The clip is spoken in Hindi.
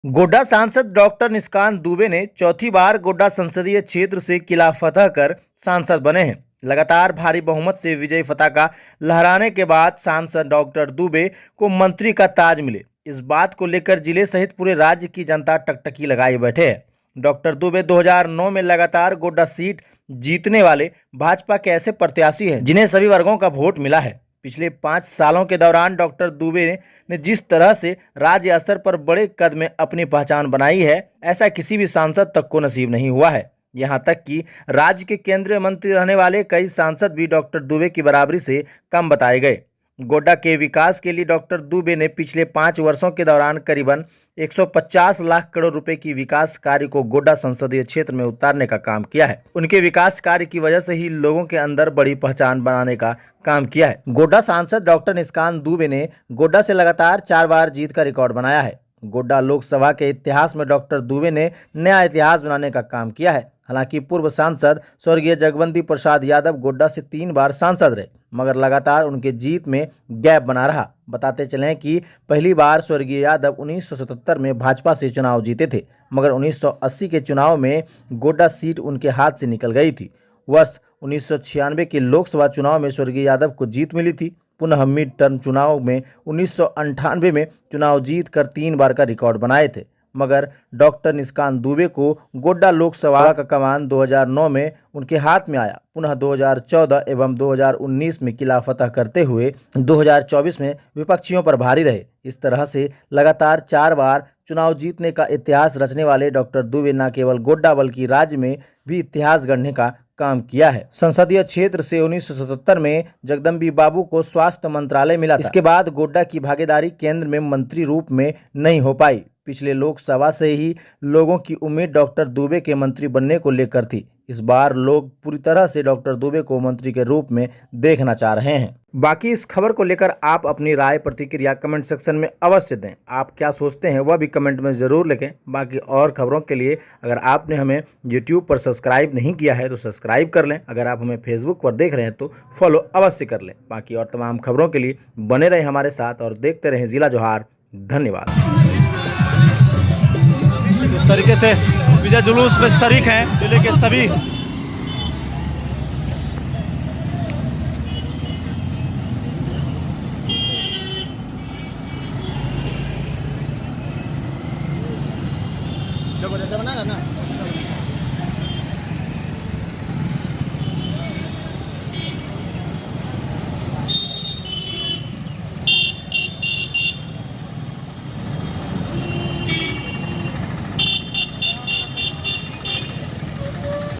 गोड्डा सांसद डॉक्टर निशिकांत दुबे ने चौथी बार गोड्डा संसदीय क्षेत्र से किला फतह कर सांसद बने हैं। लगातार भारी बहुमत से विजय पताका लहराने के बाद सांसद डॉक्टर दुबे को मंत्री का ताज मिले। इस बात को लेकर जिले सहित पूरे राज्य की जनता टकटकी लगाए बैठे है। डॉक्टर दुबे 2009 में लगातार गोड्डा सीट जीतने वाले भाजपा के ऐसे प्रत्याशी हैं जिन्हें सभी वर्गों का वोट मिला है। पिछले 5 सालों के दौरान डॉक्टर दुबे ने जिस तरह से राज्य स्तर पर बड़े कद में अपनी पहचान बनाई है, ऐसा किसी भी सांसद तक को नसीब नहीं हुआ है। यहां तक कि राज्य के केंद्रीय मंत्री रहने वाले कई सांसद भी डॉक्टर दुबे की बराबरी से कम बताए गए। गोड्डा के विकास के लिए डॉक्टर दुबे ने पिछले 5 वर्षों के दौरान करीबन 150 लाख करोड़ रुपए की विकास कार्य को गोड्डा संसदीय क्षेत्र में उतारने का काम किया है। उनके विकास कार्य की वजह से ही लोगों के अंदर बड़ी पहचान बनाने का काम किया है। गोड्डा सांसद डॉक्टर निशिकांत दुबे ने गोड्डा से लगातार 4 बार जीत का रिकॉर्ड बनाया है। गोड्डा लोकसभा के इतिहास में डॉक्टर दुबे ने नया इतिहास बनाने का काम किया है। हालांकि पूर्व सांसद स्वर्गीय जगवंती प्रसाद यादव गोड्डा से 3 बार सांसद रहे, मगर लगातार उनके जीत में गैप बना रहा। बताते चलें कि पहली बार स्वर्गीय यादव 1977 में भाजपा से चुनाव जीते थे, मगर 1980 के चुनाव में गोड्डा सीट उनके हाथ से निकल गई थी। वर्ष 1996 के लोकसभा चुनाव में स्वर्गीय यादव को जीत मिली थी। पुनः मिड टर्म चुनाव में 1998 में चुनाव जीत कर 3 बार का रिकॉर्ड बनाए थे, मगर डॉक्टर निशिकांत दुबे को गोड्डा लोकसभा का कमान 2009 में उनके हाथ में आया। पुनः 2014 एवं 2019 में किला फतह करते हुए 2024 में विपक्षियों पर भारी रहे। इस तरह से लगातार 4 बार चुनाव जीतने का इतिहास रचने वाले डॉक्टर दुबे न केवल गोड्डा बल्कि राज्य में भी इतिहास गढ़ने का काम किया है। संसदीय क्षेत्र से 1977 में जगदम्बी बाबू को स्वास्थ्य मंत्रालय मिला था। इसके बाद गोड्डा की भागीदारी केंद्र में मंत्री रूप में नहीं हो पाई। पिछले लोकसभा से ही लोगों की उम्मीद डॉक्टर दुबे के मंत्री बनने को लेकर थी। इस बार लोग पूरी तरह से डॉक्टर दुबे को मंत्री के रूप में देखना चाह रहे हैं। बाकी इस खबर को लेकर आप अपनी राय प्रतिक्रिया कमेंट सेक्शन में अवश्य दें। आप क्या सोचते हैं वह भी कमेंट में ज़रूर लिखें। बाकी और खबरों के लिए अगर आपने हमें यूट्यूब पर सब्सक्राइब नहीं किया है तो सब्सक्राइब कर लें। अगर आप हमें फेसबुक पर देख रहे हैं तो फॉलो अवश्य कर लें। बाकी और तमाम खबरों के लिए बने रहें हमारे साथ और देखते रहें जिला जोहार। धन्यवाद। इस तरीके से विजय जुलूस में शरीक हैं जिले के सभी बना ना